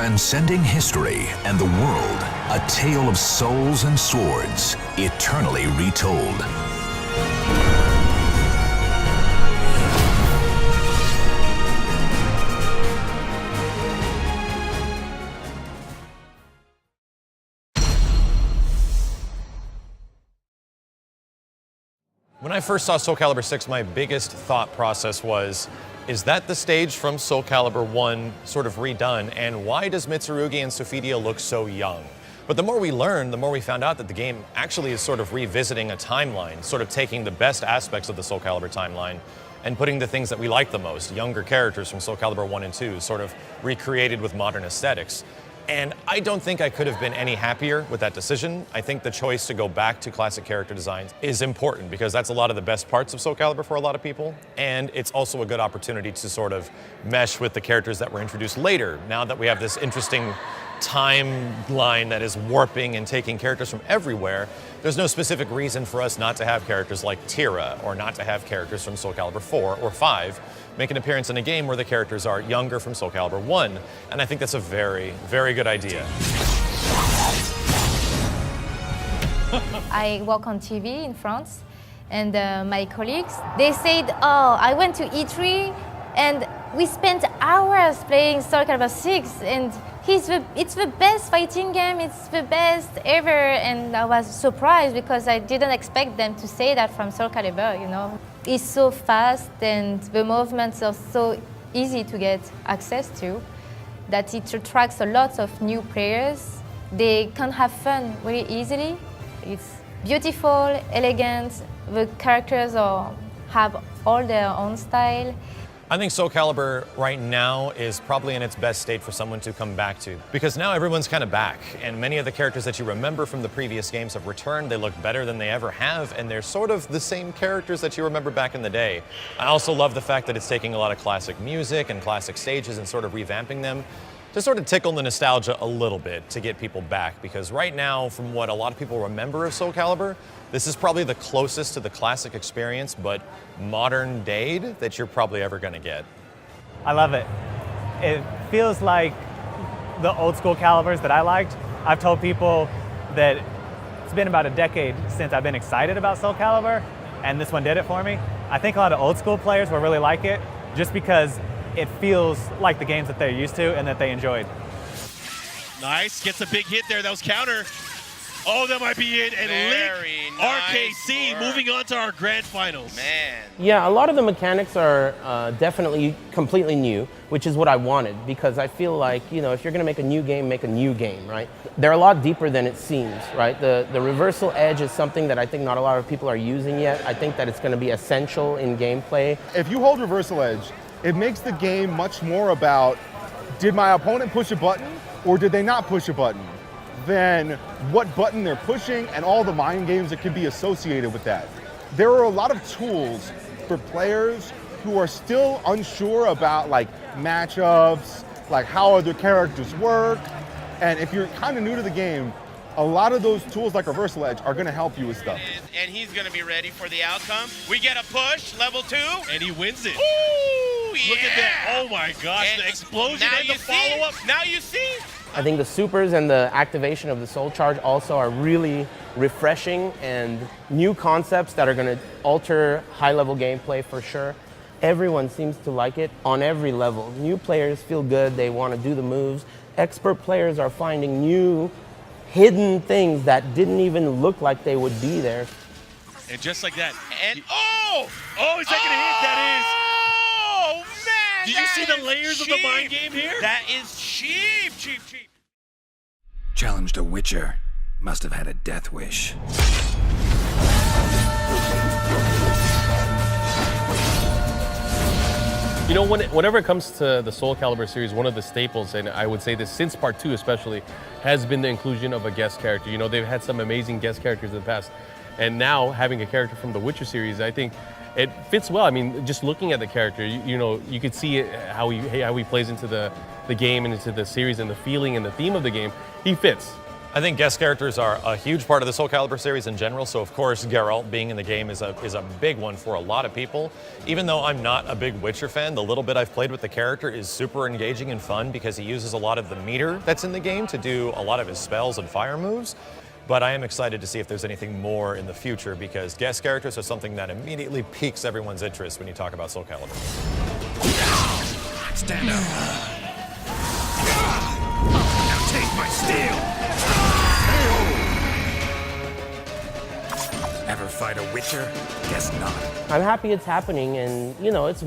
Transcending history and the world, a tale of souls and swords, eternally retold. When I first saw Soulcalibur 6, my biggest thought process was, is that the stage from Soulcalibur 1 sort of redone, and why does Mitsurugi and Sophidia look so young? But the more we learned, the more we found out that the game actually is sort of revisiting a timeline, sort of taking the best aspects of the Soulcalibur timeline and putting the things that we like the most, younger characters from Soulcalibur 1 and 2, sort of recreated with modern aesthetics. And I don't think I could have been any happier with that decision. I think the choice to go back to classic character designs is important because that's a lot of the best parts of Soulcalibur for a lot of people. And it's also a good opportunity to sort of mesh with the characters that were introduced later, now that we have this interesting timeline that is warping and taking characters from everywhere. There's no specific reason for us not to have characters like Tira or not to have characters from Soulcalibur 4 or 5 make an appearance in a game where the characters are younger from Soulcalibur 1. And I think that's a very, very good idea. I work on TV in France, and my colleagues, they said, oh, I went to E3 and we spent hours playing Soulcalibur 6 and it's the best fighting game, it's the best ever. And I was surprised because I didn't expect them to say that from Soulcalibur, you know. It's so fast and the movements are so easy to get access to that it attracts a lot of new players. They can have fun really easily. It's beautiful, elegant, the characters have all their own style. I think Soulcalibur right now is probably in its best state for someone to come back to, because now everyone's kind of back, and many of the characters that you remember from the previous games have returned. They look better than they ever have, and they're sort of the same characters that you remember back in the day. I also love the fact that it's taking a lot of classic music and classic stages and sort of revamping them to sort of tickle the nostalgia a little bit to get people back, because right now, from what a lot of people remember of Soulcalibur, this is probably the closest to the classic experience, but modern day that you're probably ever going to get. I love it. It feels like the old school Caliburs that I liked. I've told people that it's been about a decade since I've been excited about Soulcalibur, and this one did it for me. I think a lot of old school players will really like it just because it feels like the games that they're used to and that they enjoyed. Nice, gets a big hit there, that was counter. Oh, that might be it, and Link, RKC, moving on to our grand finals. Man. Yeah, a lot of the mechanics are definitely completely new, which is what I wanted, because I feel like, you know, if you're gonna make a new game, right? They're a lot deeper than it seems, right? The reversal edge is something that I think not a lot of people are using yet. I think that it's gonna be essential in gameplay. If you hold reversal edge, it makes the game much more about, did my opponent push a button or did they not push a button, than what button they're pushing and all the mind games that can be associated with that. There are a lot of tools for players who are still unsure about like matchups, like how other characters work. And if you're kind of new to the game, a lot of those tools like reversal edge are gonna help you with stuff. And he's gonna be ready for the outcome. We get a push, level 2. And he wins it. Ooh, Look at that, oh my gosh, And the explosion and the follow-up. Now you see? I think the supers and the activation of the soul charge also are really refreshing and new concepts that are going to alter high-level gameplay for sure. Everyone seems to like it on every level. New players feel good, they want to do the moves. Expert players are finding new hidden things that didn't even look like they would be there. And just like that. And is that going to hit? That is. Oh, man! Did you see the layers of the mind game here? That is cheap, cheap, cheap. Challenged a Witcher. Must have had a death wish. You know, whenever it comes to the Soulcalibur series, one of the staples, and I would say this since part 2 especially, has been the inclusion of a guest character. You know, they've had some amazing guest characters in the past, and now having a character from the Witcher series, I think it fits well. I mean, just looking at the character, you know, you could see how he plays into the game and into the series and the feeling and the theme of the game. He fits. I think guest characters are a huge part of the Soulcalibur series in general, so of course Geralt being in the game is a big one for a lot of people. Even though I'm not a big Witcher fan, the little bit I've played with the character is super engaging and fun because he uses a lot of the meter that's in the game to do a lot of his spells and fire moves. But I am excited to see if there's anything more in the future because guest characters are something that immediately piques everyone's interest when you talk about Soulcalibur. Stand up. Now take my steel. Ever fight a Witcher? Guess not. I'm happy it's happening, and it's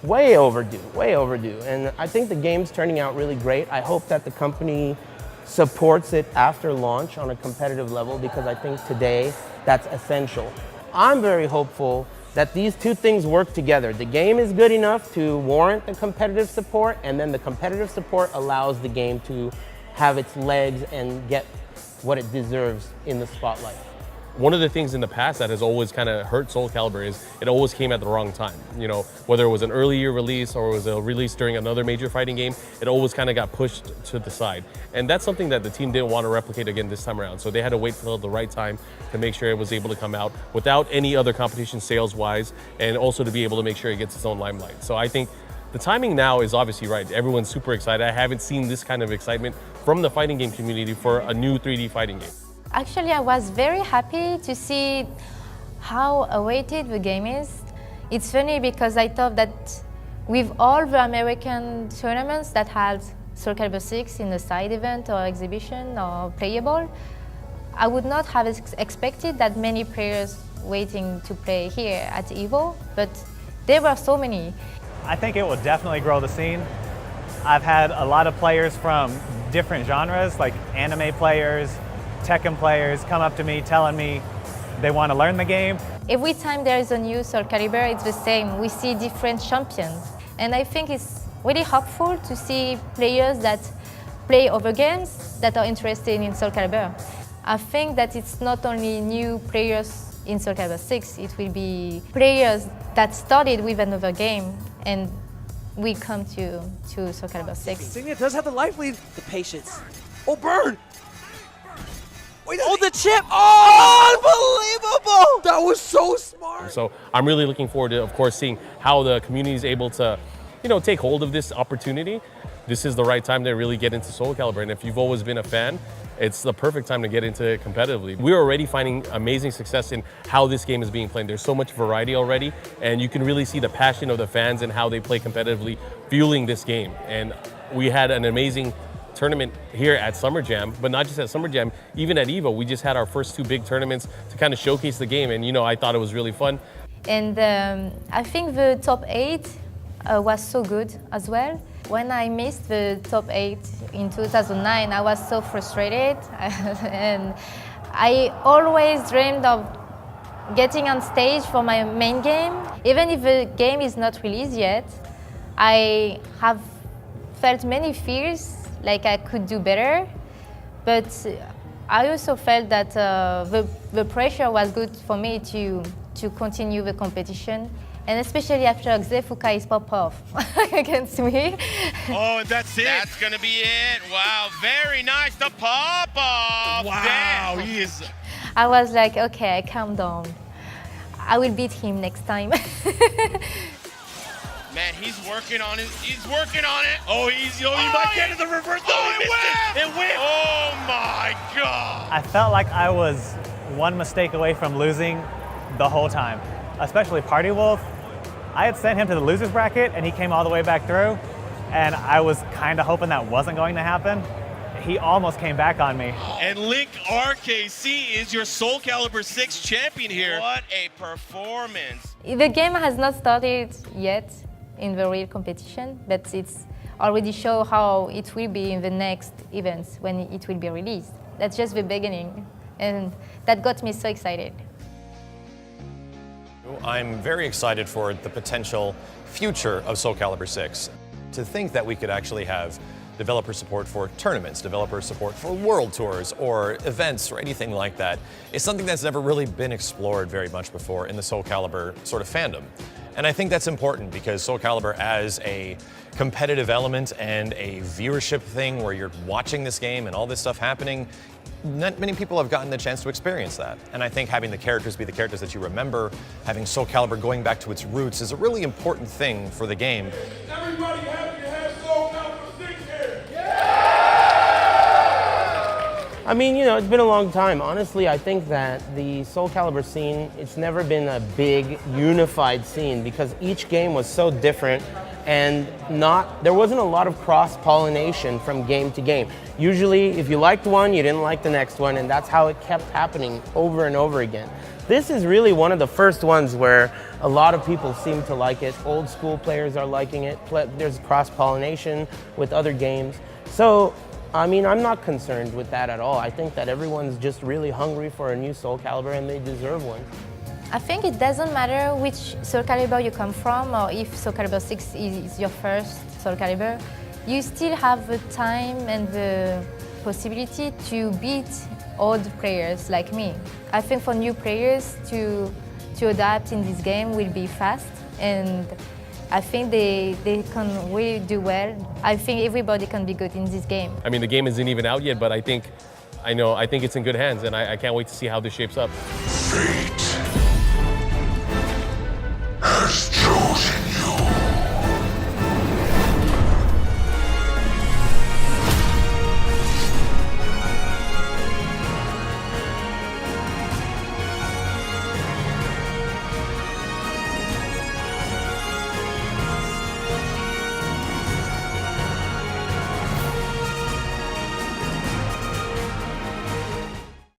way overdue. And I think the game's turning out really great. I hope that the company supports it after launch on a competitive level because I think today that's essential. I'm very hopeful that these two things work together. The game is good enough to warrant the competitive support, and then the competitive support allows the game to have its legs and get what it deserves in the spotlight. One of the things in the past that has always kind of hurt Soulcalibur is it always came at the wrong time. Whether it was an early year release or it was a release during another major fighting game, it always kind of got pushed to the side. And that's something that the team didn't want to replicate again this time around. So they had to wait till the right time to make sure it was able to come out without any other competition sales-wise, and also to be able to make sure it gets its own limelight. So I think the timing now is obviously right. Everyone's super excited. I haven't seen this kind of excitement from the fighting game community for a new 3D fighting game. Actually, I was very happy to see how awaited the game is. It's funny because I thought that with all the American tournaments that had Soulcalibur 6 in a side event or exhibition or playable, I would not have expected that many players waiting to play here at EVO, but there were so many. I think it will definitely grow the scene. I've had a lot of players from different genres, like anime players, Tekken players come up to me telling me they want to learn the game. Every time there is a new Soulcalibur, it's the same. We see different champions. And I think it's really hopeful to see players that play other games that are interested in Soulcalibur. I think that it's not only new players in Soulcalibur 6, it will be players that started with another game and will come to Soulcalibur 6. Signia does have the life lead. The patience. Oh, burn! Wait, oh, the chip! Oh, unbelievable! That was so smart. So I'm really looking forward to, of course, seeing how the community is able to, take hold of this opportunity. This is the right time to really get into Soulcalibur, and if you've always been a fan, it's the perfect time to get into it competitively. We're already finding amazing success in how this game is being played. There's so much variety already, and you can really see the passion of the fans and how they play competitively, fueling this game. And we had an amazing tournament here at Summer Jam, but not just at Summer Jam, even at EVO. We just had our first two big tournaments to kind of showcase the game, and I thought it was really fun. And I think the top 8 was so good as well. When I missed the top 8 in 2009, I was so frustrated, and I always dreamed of getting on stage for my main game. Even if the game is not released yet, I have felt many fears, like I could do better, but I also felt that the pressure was good for me to continue the competition, and especially after Xefuka pop off against me. Oh, and that's it. That's gonna be it. Wow, very nice. The pop off. Wow, Damn. he is. I was like, okay, calm down. I will beat him next time. Man, he's working on it. He's working on it. Oh, he might get in the reverse. No, he missed it. It went. Oh my God. I felt like I was one mistake away from losing the whole time, especially Party Wolf. I had sent him to the losers bracket and he came all the way back through, and I was kind of hoping that wasn't going to happen. He almost came back on me. And Link RKC is your Soulcalibur 6 champion here. What a performance. The game has not started yet in the real competition, but it's already show how it will be in the next events when it will be released. That's just the beginning, and that got me so excited. I'm very excited for the potential future of Soulcalibur 6. To think that we could actually have developer support for tournaments, developer support for world tours or events or anything like that is something that's never really been explored very much before in the Soulcalibur sort of fandom. And I think that's important because Soulcalibur as a competitive element and a viewership thing where you're watching this game and all this stuff happening, not many people have gotten the chance to experience that. And I think having the characters be the characters that you remember, having Soulcalibur going back to its roots is a really important thing for the game. Everybody happy to have Soulcalibur 6 here? I mean, you know, it's been a long time. Honestly, I think that the Soulcalibur scene, it's never been a big, unified scene because each game was so different and there wasn't a lot of cross-pollination from game to game. Usually, if you liked one, you didn't like the next one, and that's how it kept happening over and over again. This is really one of the first ones where a lot of people seem to like it. Old school players are liking it. There's cross-pollination with other games. So, I mean, I'm not concerned with that at all. I think that everyone's just really hungry for a new Soulcalibur and they deserve one. I think it doesn't matter which Soulcalibur you come from or if Soulcalibur 6 is your first Soulcalibur, you still have the time and the possibility to beat old players like me. I think for new players to adapt in this game will be fast, and I think they can really do well. I think everybody can be good in this game. I mean, the game isn't even out yet, but I think it's in good hands, and I can't wait to see how this shapes up. Fate.